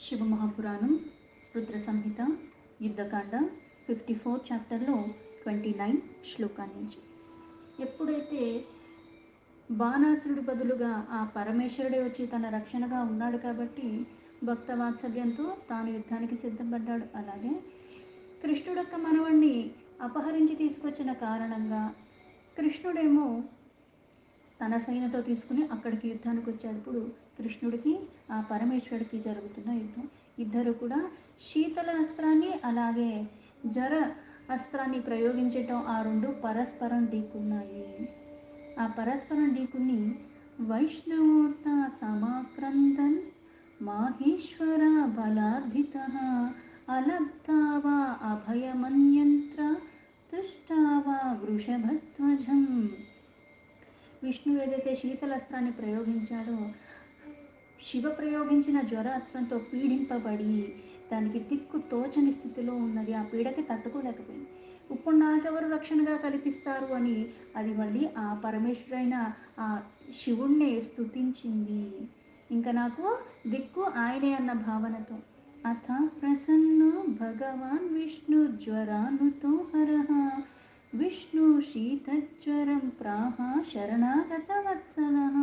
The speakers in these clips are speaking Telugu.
శివమహాపురాణం రుద్ర సంహిత యుద్ధకాండ 54 చాప్టర్లో 29 శ్లోకా నుంచి. ఎప్పుడైతే బాణాసురుడు బదులుగా ఆ పరమేశ్వరుడే వచ్చి తన రక్షణగా ఉన్నాడు కాబట్టి భక్త వాత్సల్యంతో తాను యుద్ధానికి సిద్ధపడ్డాడు. అలాగే కృష్ణుడు యొక్క మనవణ్ణి అపహరించి తీసుకొచ్చిన కారణంగా కృష్ణుడేమో తన సైన్యంతో తీసుకుని అక్కడికి యుద్ధానికి వచ్చాడు. ఇప్పుడు కృష్ణుడికి ఆ పరమేశ్వరుడికి జరుగుతున్న యుద్ధం. ఇద్దరు కూడా శీతల అస్త్రాన్ని అలాగే జర అస్త్రాన్ని ప్రయోగించటం, ఆ రెండు పరస్పరం ఢీకున్నాయి. ఆ పరస్పరం ఢీకుని వైష్ణవోత సమాక్రందన్ మాహేశ్వర బలార్ధిత అలబ్ధావా అభయమన్యంత్ర తుష్టావా వృషభధ్వజం. విష్ణువు ఏదైతే శీతలస్త్రాన్ని ప్రయోగించాడో, శివ ప్రయోగించిన జ్వరాస్త్రంతో పీడింపబడి దానికి దిక్కు తోచని స్థితిలో ఉన్నది. ఆ పీడకి తట్టుకోలేకపోయింది. ఇప్పుడు నాకెవరు రక్షణగా కల్పిస్తారు అని అది మళ్ళీ ఆ పరమేశ్వరైన ఆ శివుణ్ణే స్తుతించింది. ఇంకా నాకు దిక్కు ఆయనే అన్న భావనతో అథ ప్రసన్నో భగవాన్ విష్ణు జ్వరానుతో హరః విష్ణు శీతజ్వరం ప్రాహ శరణాగత వత్సలః.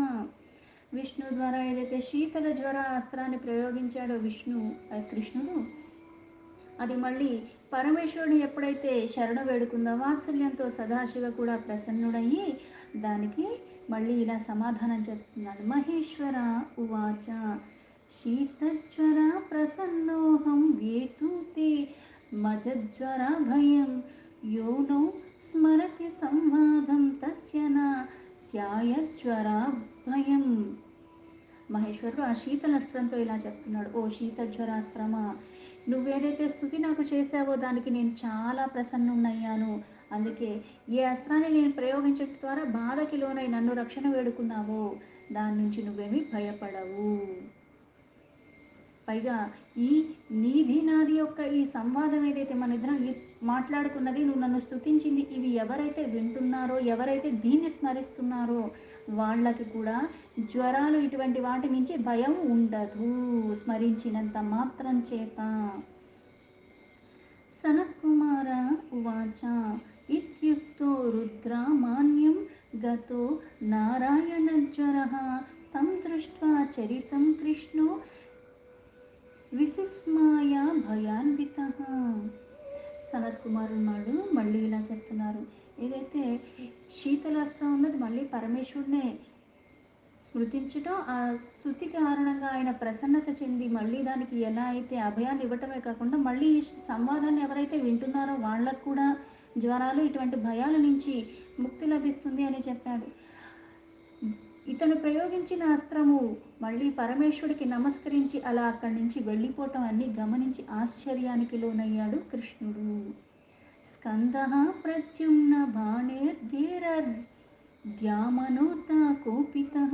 విష్ణు ద్వారా ఏదైతే శీతల జ్వర అస్త్రాన్ని ప్రయోగించాడో కృష్ణుడు, అది మళ్ళీ పరమేశ్వరుని ఎప్పుడైతే శరణు వేడుకుందో వాత్సల్యంతో సదాశివ కూడా ప్రసన్నుడయ్యి దానికి మళ్ళీ ఇలా సమాధానం చెప్తున్నాడు. మహేశ్వర ఉవాచ శీతజ్వర ప్రసన్నోహం వేతూతే మజజ్వర భయం యోనో స్మరతి సంవాదం తస్య నా స్యాయజ్వర భయం. మహేశ్వరుడు ఆ శీతలస్త్రంతో ఇలా చెప్తున్నాడు. ఓ శీతజ్వరాస్త్రమా, నువ్వేదైతే స్థుతి నాకు చేశావో దానికి నేను చాలా ప్రసన్నున్నయ్యాను. అందుకే ఏ అస్త్రాన్ని నేను ప్రయోగించడం ద్వారా బాధకి లోనై నన్ను రక్షణ వేడుకున్నావో దాని నుంచి నువ్వేమీ భయపడవు. పైగా ఈ నీది నాది యొక్క ఈ సంవాదం ఏదైతే మన ఇద్దరం మాట్లాడుకున్నది, నువ్వు నన్ను స్తుతించింది, ఇవి ఎవరైతే వింటున్నారో, ఎవరైతే దీన్ని స్మరిస్తున్నారో వాళ్ళకి కూడా జ్వరాలు ఇటువంటి వాటి నుంచి భయం ఉండదు స్మరించినంత మాత్రం చేత. సనత్కుమార ఉవాచ ఇత్యుక్తో రుద్రామాన్యం గతో నారాయణజ్వరః తం దృష్ట్వా చరితం కృష్ణో విసిస్మాయ భయాన్వితః. సనత్ కుమారుడు మళ్ళీ ఇలా చెప్తున్నారు. ఏదైతే శీతలాస్త్రం ఉన్నది మళ్ళీ పరమేశ్వరునే స్మృతించటం, ఆ స్థుతి కారణంగా ఆయన ప్రసన్నత చెంది మళ్ళీ దానికి ఎలా అయితే అభయాన్ని ఇవ్వటమే కాకుండా మళ్ళీ ఈ సంవాదాన్ని ఎవరైతే వింటున్నారో వాళ్ళకు కూడా జ్వరాలు ఇటువంటి భయాల నుంచి ముక్తి లభిస్తుంది అని చెప్పాడు. ఇతను ప్రయోగించిన అస్త్రము మళ్ళీ పరమేశ్వరుడికి నమస్కరించి అలా అక్కడి నుంచి వెళ్ళిపోవటం అన్ని గమనించి ఆశ్చర్యానికి లోనయ్యాడు కృష్ణుడు. స్కందః ప్రద్యుమ్న బాణేర్గేరద్యామనోతా కోపితః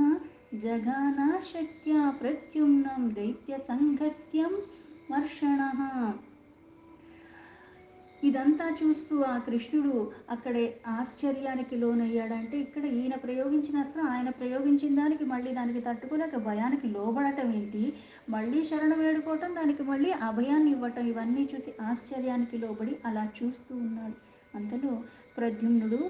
జఘానా శక్త్యా ప్రద్యుమ్నం దైత్య సంగత్యం వర్షణః. ఇదంతా చూస్తూ ఆ కృష్ణుడు అక్కడే ఆశ్చర్యానికి లోనయ్యాడంటే, ఇక్కడ ఈయన ప్రయోగించిన అస్త్రం ఆయన ప్రయోగించిన దానికి మళ్ళీ దానికి తట్టుకోలేక భయానికి లోబడటం ఏంటి, మళ్ళీ శరణ వేడుకోవటం, దానికి మళ్ళీ అభయాన్ని ఇవ్వటం, ఇవన్నీ చూసి ఆశ్చర్యానికి లోబడి అలా చూస్తూ ఉన్నాడు. అంతలో ప్రద్యుమ్నుడు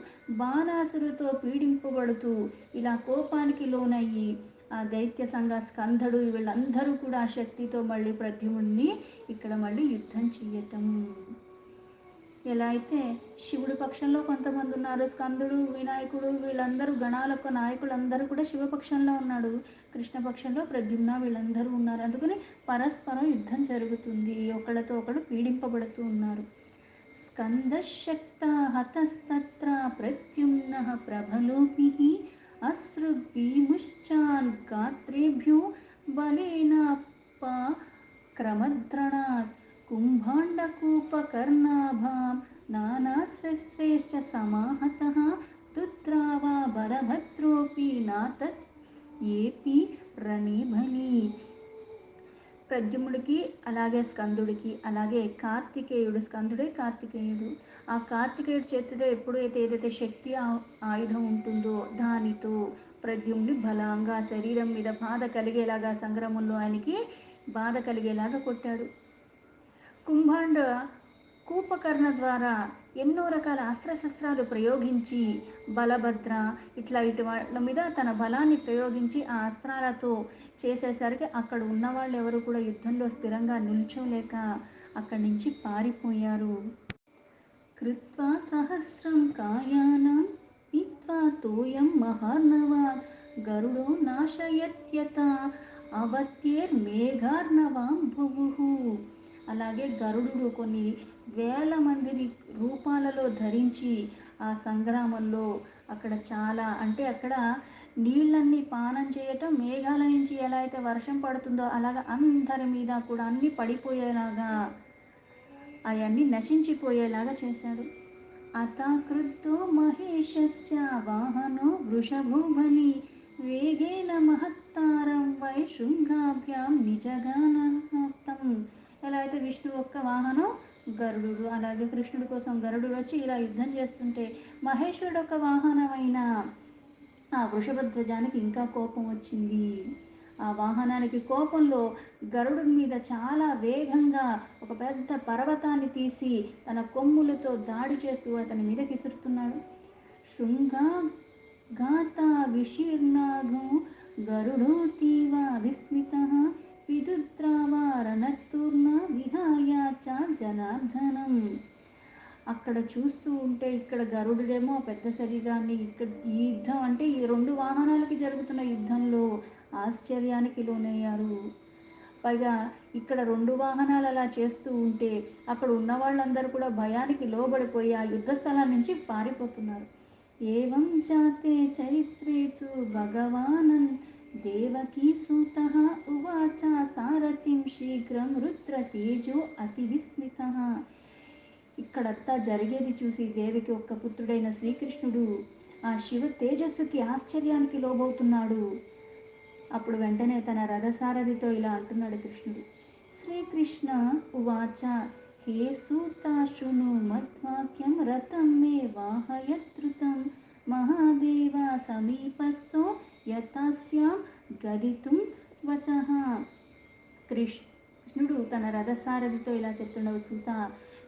బాణాసురుతో పీడింపబడుతూ ఇలా కోపానికి లోనయ్యి ఆ దైత్య సంఘ స్కంధుడు వీళ్ళందరూ కూడా ఆ శక్తితో మళ్ళీ ప్రద్యుమ్నుడిని ఇక్కడ మళ్ళీ యుద్ధం చెయ్యటం. ఎలా అయితే శివుడి పక్షంలో కొంతమంది ఉన్నారు, స్కందుడు వినాయకుడు వీళ్ళందరూ గణాలకు నాయకులందరూ కూడా శివపక్షంలో ఉన్నాడు, కృష్ణపక్షంలో ప్రద్యుమ్న వీళ్ళందరూ ఉన్నారు. అందుకని పరస్పరం యుద్ధం జరుగుతుంది, ఒకళ్ళతో ఒకళ్ళు పీడింపబడుతూ ఉన్నారు. స్కందశక్త హతస్తత్ర ప్రద్యుమ్న ప్రభలోభిః అశ్రుగ్విముశ్చాన్ గాత్రేభ్యో బలేన క్రమద్రణాత్ కుంభాండకూపకర్ణాభాం నానాశస్త్రైశ్చ సమాహతః తుద్రావా బలభద్రోపి నాతస్ ఏపి రణే బలి. ప్రద్యుమ్నుడికి అలాగే స్కందుడికి అలాగే కార్తికేయుడు, స్కందుడే కార్తికేయుడు, ఆ కార్తికేయుడు చేతిలో ఎప్పుడైతే ఏదైతే శక్తి ఆయుధం ఉంటుందో దానితో ప్రద్యుమ్ని బలంగా శరీరం మీద బాధ కలిగేలాగా సంగ్రామంలో ఆయనకి బాధ కలిగేలాగా కొట్టాడు. కుంభాండ కూపకర్ణ ద్వారా ఎన్నో రకాల అస్త్రశస్త్రాలు ప్రయోగించి బలభద్ర ఇటు వాళ్ళ మీద తన బలాన్ని ప్రయోగించి ఆ అస్త్రాలతో చేసేసరికి అక్కడ ఉన్నవాళ్ళు ఎవరు కూడా యుద్ధంలో స్థిరంగా నిల్చోలేక అక్కడి నుంచి పారిపోయారు. కృత్వా సహస్రం కాయానాం హిత్వా తోయం మహార్ణవాత్ గరుడో నాశయత్యత అవత్యేర్మేఘార్ణవాం భువుః. అలాగే గరుడు కొన్ని వేల మందిని రూపాలలో ధరించి ఆ సంగ్రామంలో అక్కడ చాలా అంటే అక్కడ నీళ్ళన్నీ పానం చేయటం, మేఘాల నుంచి ఎలా అయితే వర్షం పడుతుందో అలాగా అందరి మీద కూడా అన్నీ పడిపోయేలాగా అవన్నీ నశించిపోయేలాగా చేశాడు. అత క్రుద్ధో మహేశస్య వాహనో వృషభో బలి వేగేన మహత్తారం వైశృంగాభ్యాం నిజగానార్థం. ఎలా అయితే విష్ణు ఒక్క వాహనం గరుడు, అలాగే కృష్ణుడి కోసం గరుడు వచ్చి ఇలా యుద్ధం చేస్తుంటే మహేశ్వరుడు ఒక వాహనమైన ఆ వృషభధ్వజానికి ఇంకా కోపం వచ్చింది. ఆ వాహనానికి కోపంలో గరుడు మీద చాలా వేగంగా ఒక పెద్ద పర్వతాన్ని తీసి తన కొమ్ములతో దాడి చేస్తూ అతని మీద విసురుతున్నాడు. శృంగా గాత విశీర్ణాఘో గరుడో తీవ విస్మిత విదుద్రావారణతూర్ణ విహాయ చ జనార్దనం. అక్కడ చూస్తూ ఉంటే ఇక్కడ గరుడుడేమో పెద్ద శరీరాన్ని, ఇక్కడ ఈ యుద్ధం అంటే ఈ రెండు వాహనాలకి జరుగుతున్న యుద్ధంలో ఆశ్చర్యానికి లోనయ్యారు. పైగా ఇక్కడ రెండు వాహనాలు అలా చేస్తూ ఉంటే అక్కడ ఉన్న వాళ్ళందరూ కూడా భయానికి లోబడిపోయి ఆ యుద్ధ స్థలం నుంచి పారిపోతున్నారు. ఏవం జాతే చరిత్రే తు భగవానన్ దేవకీ సూత ఉవాచ సారథిం శీఘ్రం రుద్రతేజో అతి విస్మిత. ఇక్కడంతా జరిగేది చూసి దేవికి ఒక్క పుత్రుడైన శ్రీకృష్ణుడు ఆ శివ తేజస్సుకి ఆశ్చర్యానికి లోబవుతున్నాడు. అప్పుడు వెంటనే తన రథసారథితో ఇలా అంటున్నాడు కృష్ణుడు. శ్రీకృష్ణ ఉవాచ హే సూత శృణు మద్వాక్యం రథం మే వాహయద్రుతం మహాదేవ సమీపస్థో యథాస్యాం గదితుం వచః. కృష్ణుడు తన రథసారథితో ఇలా చెప్తున్నాడు, సూత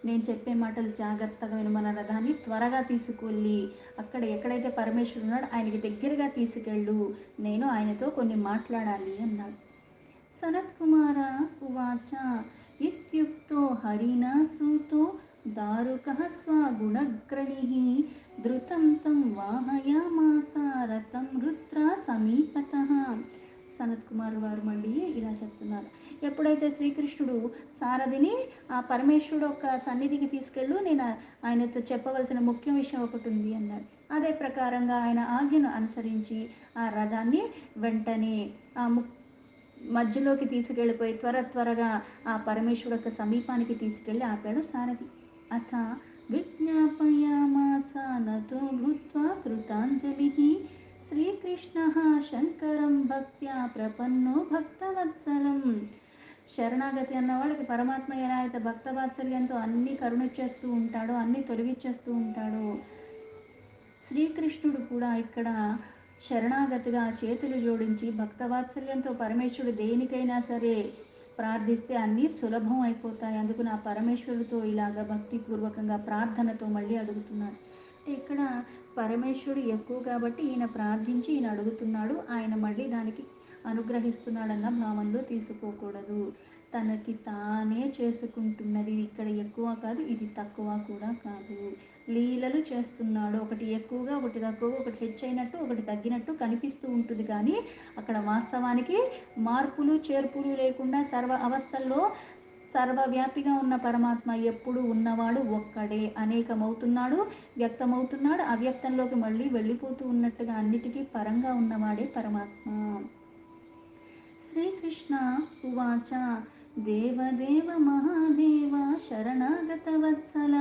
నేను చెప్పే మాటలు జాగ్రత్తగా విను, మన రథాన్ని త్వరగా తీసుకెళ్ళి అక్కడ ఎక్కడైతే పరమేశ్వరుడు ఉన్నాడో ఆయనకి దగ్గరగా తీసుకెళ్ళు, నేను ఆయనతో కొన్ని మాట్లాడాలి అన్నాడు. సనత్కుమార ఉవాచ ఇత్యుక్తో హరినా సూతో దారుకః స్వగుణగ్రణిః ధృతం తం వాహయామాస రథం రుద్ర సమీపతః. సనత్ కుమార్ వారు మళ్ళీ ఇలా చెప్తున్నారు, ఎప్పుడైతే శ్రీకృష్ణుడు సారథిని ఆ పరమేశ్వరుడు ఒక సన్నిధికి తీసుకెళ్ళు, నేను ఆయనతో చెప్పవలసిన ముఖ్య విషయం ఒకటి ఉంది అన్నాడు. అదే ప్రకారంగా ఆయన ఆజ్ఞను అనుసరించి ఆ రథాన్ని వెంటనే ఆ మధ్యలోకి తీసుకెళ్ళిపోయి త్వరగా ఆ పరమేశ్వరు యొక్క సమీపానికి తీసుకెళ్ళి ఆపాడు సారథి. అథ విజ్ఞాపయామాస నతో భూత్వా కృతాంజలిః శ్రీకృష్ణ శంకరం భక్త్యా ప్రపన్నో భక్తవత్సలం. శరణాగతి అన్న వాళ్ళకి పరమాత్మ ఎలా అయితే భక్తవాత్సల్యంతో అన్ని కరుణిచ్చేస్తూ ఉంటాడో, అన్ని తొలగిచ్చేస్తూ ఉంటాడో, శ్రీకృష్ణుడు కూడా ఇక్కడ శరణాగతిగా చేతులు జోడించి భక్తవాత్సల్యంతో పరమేశ్వరుడు దేనికైనా సరే ప్రార్థిస్తే అన్నీ సులభం అయిపోతాయి. అందుకు నా పరమేశ్వరుడితో ఇలాగ భక్తిపూర్వకంగా ప్రార్థనతో మళ్ళీ అడుగుతున్నాడు. ఇక్కడ పరమేశ్వరుడు ఎక్కువ కాబట్టి ఈయన ప్రార్థించి ఈయన అడుగుతున్నాడు, ఆయన మళ్ళీ దానికి అనుగ్రహిస్తున్నాడన్న భావంలో తీసుకోకూడదు. తనకి తానే చేసుకుంటున్నది ఇక్కడ ఎక్కువ కాదు, ఇది తక్కువ కూడా కాదు. లీలలు చేస్తున్నాడు, ఒకటి ఎక్కువగా ఒకటి తక్కువగా, ఒకటి హెచ్చైనట్టు ఒకటి తగ్గినట్టు కనిపిస్తూ ఉంటుంది, కానీ అక్కడ వాస్తవానికి మార్పులు చేర్పులు లేకుండా సర్వ అవస్థల్లో సర్వవ్యాపిగా ఉన్న పరమాత్మ ఎప్పుడు ఉన్నవాడు ఒక్కడే, అనేకమవుతున్నాడు, వ్యక్తమవుతున్నాడు, అవ్యక్తంలోకి మళ్ళీ వెళ్ళిపోతూ ఉన్నట్టుగా అన్నిటికీ పరంగా ఉన్నవాడే పరమాత్మ. శ్రీకృష్ణ ఉవాచ దేవదేవ మహాదేవ శరణాగతవత్సల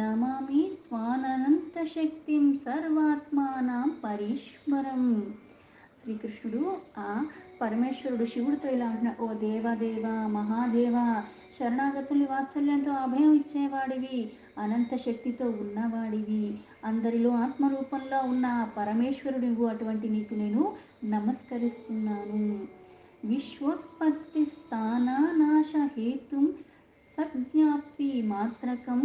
నమామి త్వానంత శక్తిం సర్వాత్మానాం పరీశ్వరం. శ్రీకృష్ణుడు ఆ పరమేశ్వరుడు శివుడితో ఇలా అంటున్నాడు, ఓ దేవదేవ మహాదేవ, శరణాగతుల్ని వాత్సల్యంతో అభయం ఇచ్చేవాడివి, అనంత శక్తితో ఉన్నవాడివి, అందరిలో ఆత్మరూపంలో ఉన్న పరమేశ్వరుడు, అటువంటి నీకు నేను నమస్కరిస్తున్నాను. विश्वोत्पत्तिस्थानानाशहेतुं सज्ञाप्तिमात्रकं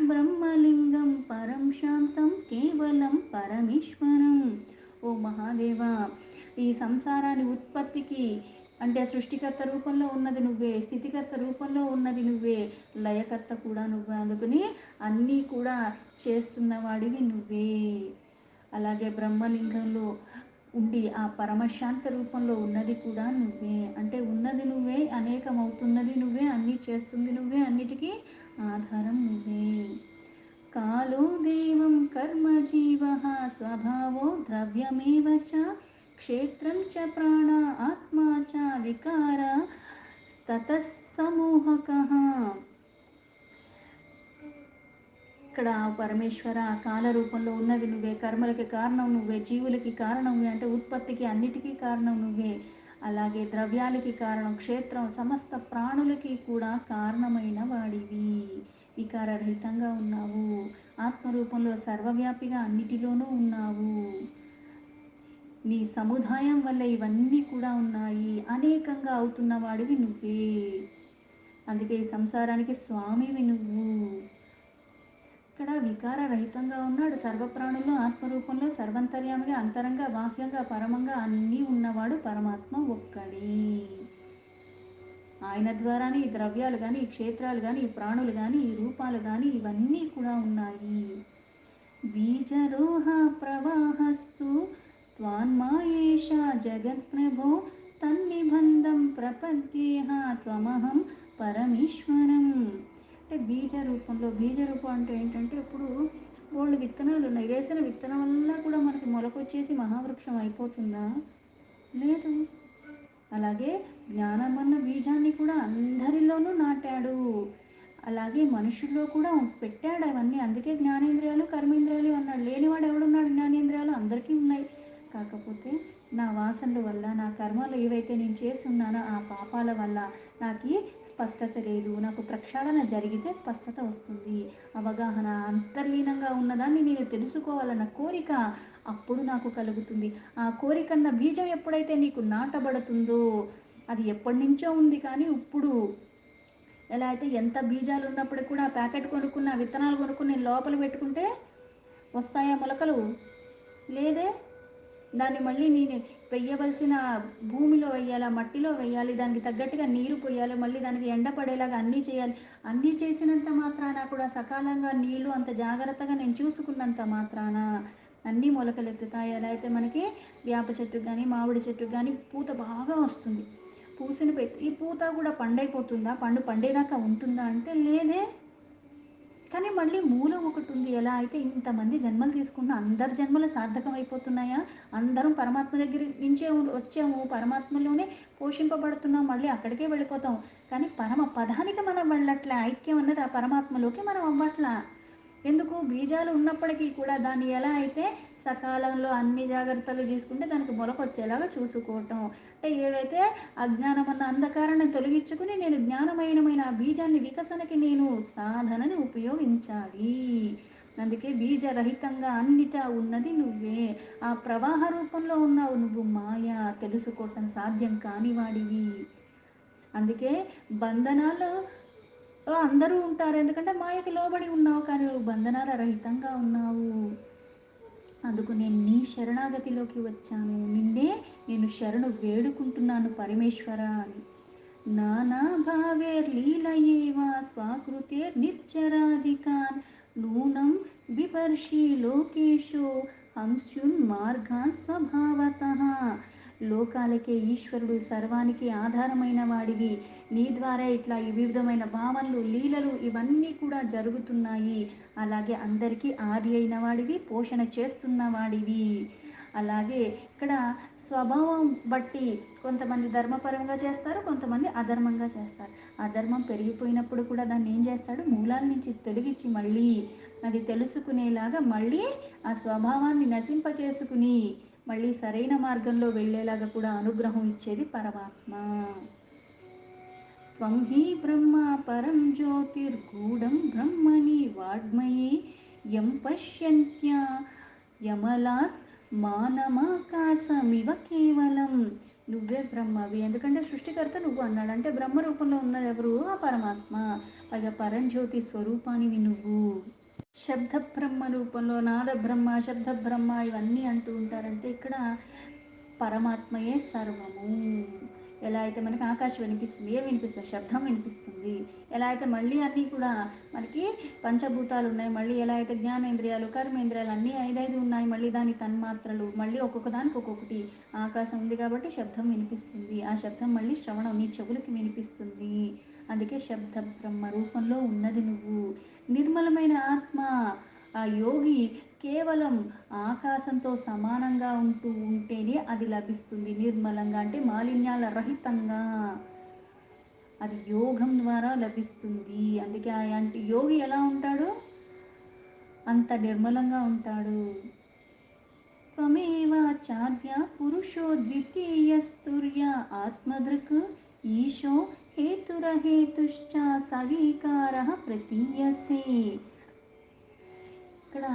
ब्रह्मलिङ्गं परं शान्तं కేవలం పరమేశ్వరం. ఓ మహాదేవా, ఈ సంసారాన్ని ఉత్పత్తికి అంటే సృష్టికర్త రూపంలో ఉన్నది నువ్వే, స్థితికర్త రూపంలో ఉన్నది నువ్వే, లయకర్త కూడా నువ్వే. అందుకని అన్నీ కూడా చేస్తున్నవాడివి నువ్వే. అలాగే బ్రహ్మలింగంలో ఉండి ఆ పరమశాంత రూపంలో ఉన్నది కూడా నువ్వే. అంటే ఉన్నది నువ్వే, అనేకమవుతున్నది నువ్వే, అన్నీ చేస్తుంది నువ్వే, అన్నిటికీ ఆధారం నువ్వే. కాలో దేవం కర్మ జీవ స్వభావో ద్రవ్యమేవ చ క్షేత్రం చ ప్రాణ ఆత్మా చ వికార తతః సమూహకః. ఇక్కడ పరమేశ్వర కాల రూపంలో ఉన్నది నువ్వే, కర్మలకి కారణం నువ్వే, జీవులకి కారణం నువ్వే, అంటే ఉత్పత్తికి అన్నిటికీ కారణం నువ్వే. అలాగే ద్రవ్యాలకి కారణం, క్షేత్రం, సమస్త ప్రాణులకి కూడా కారణమైన వాడివి. వికారరహితంగా ఉన్నావు, ఆత్మరూపంలో సర్వవ్యాపిగా అన్నిటిలోనూ ఉన్నావు. నీ సముదాయం వల్ల ఇవన్నీ కూడా ఉన్నాయి, అనేకంగా అవుతున్న వాడివి నువ్వే. అందుకే ఈ సంసారానికి స్వామివి నువ్వు. ఇక్కడ వికార రహితంగా ఉన్నాడు, సర్వప్రాణుల్లో ఆత్మరూపంలో సర్వంతర్యామిగా అంతరంగా బాహ్యంగా పరమంగా అన్నీ ఉన్నవాడు పరమాత్మ ఒక్కడే. ఆయన ద్వారానే ఈ ద్రవ్యాలు కానీ, ఈ క్షేత్రాలు కానీ, ఈ ప్రాణులు కానీ, ఈ రూపాలు కానీ ఇవన్నీ కూడా ఉన్నాయి. బీజరోహ ప్రవాహస్తు త్వాన్మాయేష జగత్ప్రభో తన్నిబంధం ప్రపద్యేహ త్వమహం పరమేశ్వరం. అంటే బీజ రూపంలో, బీజ రూపం అంటే ఏంటంటే ఇప్పుడు బోల్డ్ విత్తనాలు ఉన్నాయి, వేసిన విత్తనం వల్ల కూడా మనకి మొలకొచ్చేసి మహావృక్షం అయిపోతుందా? లేదు. అలాగే జ్ఞానమన్న బీజాన్ని కూడా అందరిలోనూ నాటాడు. అలాగే మనుషుల్లో కూడా పెట్టాడు అవన్నీ. అందుకే జ్ఞానేంద్రియాలు కర్మేంద్రియాలు అన్నాడు. లేనివాడు ఎవడున్నాడు? జ్ఞానేంద్రియాలు అందరికీ ఉన్నాయి. కాకపోతే నా వాసనల వల్ల, నా కర్మలు ఏవైతే నేను చేస్తున్నానో ఆ పాపాల వల్ల నాకు స్పష్టత లేదు. నాకు ప్రక్షాళన జరిగితే స్పష్టత వస్తుంది, అవగాహన, అంతర్లీనంగా ఉన్నదాన్ని నేను తెలుసుకోవాలన్న కోరిక అప్పుడు నాకు కలుగుతుంది. ఆ కోరికన్న బీజం ఎప్పుడైతే నీకు నాటబడుతుందో, అది ఎప్పటి నుంచో ఉంది కానీ ఇప్పుడు ఎలా అయితే ఎంత బీజాలు ఉన్నప్పుడు కూడా ప్యాకెట్ కొనుక్కున్న విత్తనాలు కొనుక్కుని లోపల పెట్టుకుంటే వస్తాయా మొలకలు? లేదే. దాన్ని మళ్ళీ నేను వెయ్యవలసిన భూమిలో వెయ్యాలి, మట్టిలో వెయ్యాలి, దానికి తగ్గట్టుగా నీరు పోయాలి, మళ్ళీ దానికి ఎండ పడేలాగా అన్నీ చేయాలి. అన్నీ చేసినంత మాత్రాన కూడా సకాలంగా నీళ్లు అంత జాగ్రత్తగా నేను చూసుకున్నంత మాత్రాన అన్నీ మొలకలెత్తుతాయి. ఎలా అయితే మనకి వేప చెట్టుకు కానీ, మామిడి చెట్టుకు కానీ పూత బాగా వస్తుంది, పూసిన ఈ పూత కూడా పండైపోతుందా? పండేదాకా ఉంటుందా అంటే లేదే. కానీ మళ్ళీ మూలం ఒకటి ఉంది. ఎలా అయితే ఇంతమంది జన్మలు తీసుకున్న అందరి జన్మలు సార్థకం అయిపోతున్నాయా? అందరం పరమాత్మ దగ్గర నుంచే వచ్చాము, పరమాత్మలోనే పోషింపబడుతున్నాం, మళ్ళీ అక్కడికే వెళ్ళిపోతాం. కానీ పరమ పదానికి మనం వెళ్ళట్లే, ఐక్యం అన్నది ఆ పరమాత్మలోకి మనం అవ్వట్లా. ఎందుకు? బీజాలు ఉన్నప్పటికీ కూడా దాన్ని ఎలా అయితే సకాలంలో అన్ని జాగ్రత్తలు తీసుకుంటే దానికి మొలకొచ్చేలాగా చూసుకోవటం. అంటే ఏవైతే అజ్ఞానం అన్న అంధకారాన్ని తొలగించుకుని నేను జ్ఞానమయమైన ఆ బీజాన్ని వికసనకి నేను సాధనని ఉపయోగించాలి. అందుకే బీజరహితంగా అన్నిటా ఉన్నది నువ్వే. ఆ ప్రవాహ రూపంలో ఉన్నావు నువ్వు. మాయ తెలుసుకోవటం సాధ్యం కానివాడివి. అందుకే బంధనాలు అందరూ ఉంటారు, ఎందుకంటే మాయకి లోబడి ఉన్నావు. కానీ నువ్వు బంధనాల రహితంగా ఉన్నావు. అందుకు నేను నీ శరణాగతిలోకి వచ్చాను, నిన్నే నేను శరణు వేడుకుంటున్నాను పరమేశ్వర అని. నానా భావేర్లీలయేవా స్వాకృతేర్నిర్జరాధికాన్ నూనం బిభర్షి లోకేషు హంస్యున్మార్గాన్ స్వభావతః. లోకాలకే ఈశ్వరుడు, సర్వానికి ఆధారమైన వాడివి. నీ ద్వారా ఇట్లా ఈ వివిధమైన భావనలు, లీలలు ఇవన్నీ కూడా జరుగుతున్నాయి. అలాగే అందరికీ ఆది అయిన వాడివి, పోషణ చేస్తున్న వాడివి. అలాగే ఇక్కడ స్వభావం బట్టి కొంతమంది ధర్మపరంగా చేస్తారు, కొంతమంది అధర్మంగా చేస్తారు. అధర్మం పెరిగిపోయినప్పుడు కూడా దాన్ని ఏం చేస్తాడు? మూలాల నుంచి తొలగించి మళ్ళీ అది తెలుసుకునేలాగా మళ్ళీ ఆ స్వభావాన్ని నశింపచేసుకుని మళ్ళీ సరైన మార్గంలో వెళ్ళేలాగా కూడా అనుగ్రహం ఇచ్చేది పరమాత్మ. త్వం హి బ్రహ్మ పరం జ్యోతిర్గూఢం బ్రహ్మణి వాడ్మయే యం పశ్యంత్యా యమలాత్ మానమాకాశమివ కేవలం. నువ్వే బ్రహ్మవి. ఎందుకంటే సృష్టికర్త నువ్వు అన్నాడు. అంటే బ్రహ్మ రూపంలో ఉన్నది ఎవరు? ఆ పరమాత్మ. పైగా పరంజ్యోతి స్వరూపానివి నువ్వు. శబ్ద బ్రహ్మ రూపంలో నాద బ్రహ్మ, శబ్ద బ్రహ్మ ఇవన్నీ అంటూ ఉంటారంటే ఇక్కడ పరమాత్మయే సర్వము. ఎలా అయితే మనకి ఆకాశం వినిపిస్తుంది, ఏం వినిపిస్తుంది? శబ్దం వినిపిస్తుంది. ఎలా అయితే మళ్ళీ అన్నీ కూడా మనకి పంచభూతాలు ఉన్నాయి, మళ్ళీ ఎలా అయితే జ్ఞానేంద్రియాలు, కర్మేంద్రియాలు అన్నీ ఐదైదు ఉన్నాయి, మళ్ళీ దాని తన్మాత్రలు, మళ్ళీ ఒక్కొక్క దానికి ఒక్కొక్కటి. ఆకాశం ఉంది కాబట్టి శబ్దం వినిపిస్తుంది, ఆ శబ్దం మళ్ళీ శ్రవణం నీ చెవులకి వినిపిస్తుంది. అందుకే శబ్ద బ్రహ్మ రూపంలో ఉన్నది నువ్వు. నిర్మలమైన ఆత్మ. ఆ యోగి కేవలం ఆకాశంతో సమానంగా ఉంటేనే అది లభిస్తుంది. నిర్మలంగా అంటే మాలిన్యాల రహితంగా అది యోగం ద్వారా లభిస్తుంది. అందుకే అలాంటి యోగి ఎలా ఉంటాడు? అంత నిర్మలంగా ఉంటాడు. త్వమేవాచాద్య పురుషో ద్వితీయస్తుర్య ఆత్మదృక్ ఈశో హేతురహేతుశ్చ సవికార ప్రతీయసే. ఇక్కడ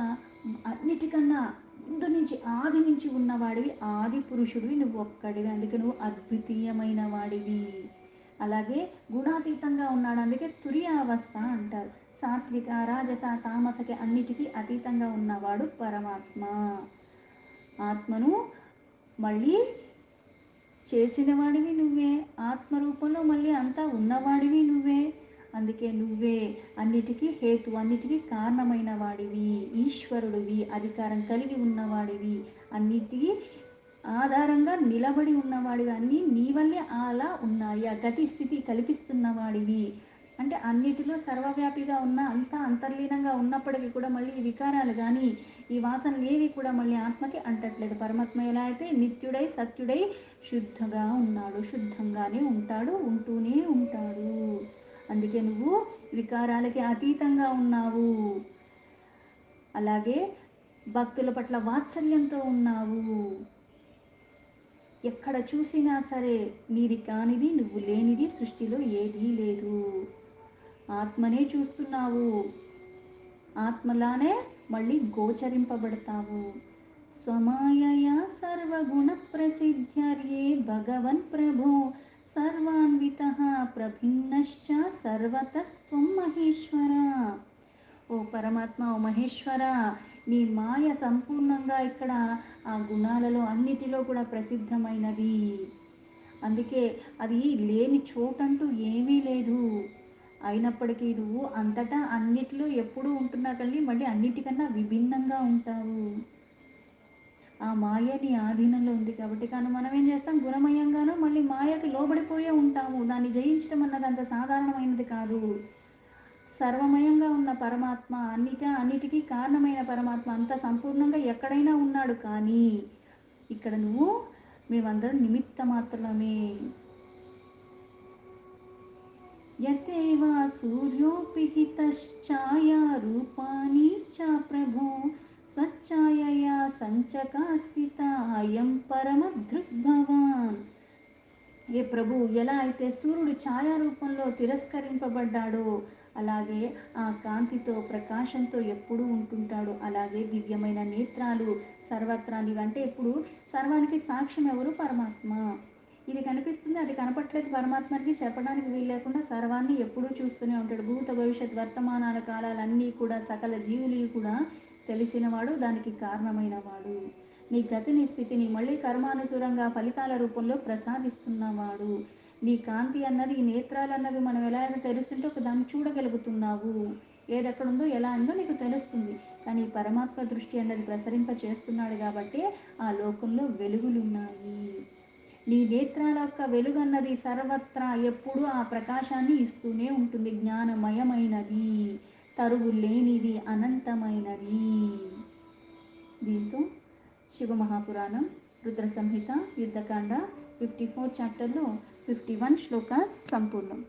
అన్నిటికన్నా ముందు నుంచి ఆది నుంచి ఉన్నవాడివి, ఆది పురుషుడివి నువ్వు ఒక్కడివి. అందుకే నువ్వు అద్వితీయమైన వాడివి. అలాగే గుణాతీతంగా ఉన్నాడు, అందుకే తురియావస్థ అంటారు. సాత్విక రాజస తామసకి అన్నిటికీ అతీతంగా ఉన్నవాడు పరమాత్మ. ఆత్మను మళ్ళీ చేసినవాడివి నువ్వే, ఆత్మరూపంలో మళ్ళీ అంతా ఉన్నవాడివి నువ్వే. అందుకే నువ్వే అన్నిటికీ హేతు, అన్నిటికీ కారణమైన వాడివి, ఈశ్వరుడివి, అధికారం కలిగి ఉన్నవాడివి, అన్నిటికీ ఆధారంగా నిలబడి ఉన్నవాడివి. అన్నీ నీ వల్లే అలా ఉన్నాయి. ఆ గతి స్థితి కల్పిస్తున్నవాడివి. అంటే అన్నిటిలో సర్వవ్యాపిగా ఉన్న అంతా అంతర్లీనంగా ఉన్నప్పటికీ కూడా మళ్ళీ ఈ వికారాలు కానీ ఈ వాసనలు ఏవి కూడా మళ్ళీ ఆత్మకి అంటట్లేదు. పరమాత్మ ఎలా అయితే నిత్యుడై సత్యుడై శుద్ధంగా ఉన్నాడు, శుద్ధంగానే ఉంటాడు, ఉంటూనే ఉంటాడు. అందుకే నువ్వు వికారాలకి అతీతంగా ఉన్నావు. అలాగే భక్తుల పట్ల వాత్సల్యంతో ఉన్నావు. ఎక్కడ చూసినా సరే నీది కానిది, నువ్వు లేనిది సృష్టిలో ఏదీ లేదు. ఆత్మనే చూస్తున్నావు, ఆత్మలానే మళ్ళీ గోచరింపబడతావు. స్వమాయయా సర్వగుణ ప్రసిద్ధ్యర్యే భగవన్ ప్రభో సర్వాన్విత ప్రభిన్నశ్చ సర్వతస్త్వం మహేశ్వర. ఓ పరమాత్మ, ఓ మహేశ్వర, నీ మాయ సంపూర్ణంగా ఇక్కడ ఆ గుణాలలో అన్నిటిలో కూడా ప్రసిద్ధమైనది. అందుకే అది లేని చోటంటూ ఏమీ లేదు. అయినప్పటికీ నువ్వు అంతటా అన్నిటిలో ఎప్పుడూ ఉంటున్నా కానీ మళ్ళీ అన్నిటికన్నా విభిన్నంగా ఉంటావు. ఆ మాయ నీ ఆధీనంలో ఉంది కాబట్టి. కానీ మనం ఏం చేస్తాం? గుణమయంగానో మళ్ళీ మాయకి లోబడిపోయే ఉంటాము. దాన్ని జయించడం అన్నది అంత సాధారణమైనది కాదు. సర్వమయంగా ఉన్న పరమాత్మ, అన్నిటికీ కారణమైన పరమాత్మ అంత సంపూర్ణంగా ఎక్కడైనా ఉన్నాడు. కానీ ఇక్కడ నువ్వు మేమందరం నిమిత్త మాత్రమే. యతేవా సూర్యోపిహితశ్చాయా రూపాణి చ ప్రభో స్వచ్ఛాయయా సంచకా స్థిత అయం పరమదృగ్భవాన్. ఏ ప్రభు, ఎలా అయితే సూర్యుడు ఛాయారూపంలో తిరస్కరింపబడ్డాడో అలాగే ఆ కాంతితో ప్రకాశంతో ఎప్పుడూ ఉంటుంటాడు. అలాగే దివ్యమైన నేత్రాలు సర్వత్రా అంటే ఇప్పుడు సర్వానికి సాక్ష్యం ఎవరు? పరమాత్మ. ఇది కనిపిస్తుంది, అది కనపట్లేదు పరమాత్మకి చెప్పడానికి వీలు లేకుండా సర్వాన్ని ఎప్పుడూ చూస్తూనే ఉంటాడు. భూత భవిష్యత్ వర్తమానాల కాలాలన్నీ కూడా సకల జీవులు కూడా తెలిసినవాడు, దానికి కారణమైన వాడు. నీ గతిని స్థితిని మళ్ళీ కర్మానుసారంగా ఫలితాల రూపంలో ప్రసాదిస్తున్నవాడు. నీ కాంతి అన్నది, ఈ నేత్రాలు అన్నవి మనం ఎలా అయినా తెలుస్తుంటే ఒక దాన్ని చూడగలుగుతున్నావు. ఏది ఎక్కడుందో ఎలా ఉందో నీకు తెలుస్తుంది. కానీ పరమాత్మ దృష్టి అన్నది ప్రసరింప చేస్తున్నాడు కాబట్టి ఆ లోకంలో వెలుగులున్నాయి. నీ నేత్రాల యొక్క వెలుగు అన్నది సర్వత్రా ఎప్పుడూ ఆ ప్రకాశాన్ని ఇస్తూనే ఉంటుంది. జ్ఞానమయమైనది, తరువు లేనిది, అనంతమైనది. దీంతో శివమహాపురాణం రుద్ర సంహిత యుద్ధకాండ 54 చాప్టర్లో 51 శ్లోక సంపూర్ణం.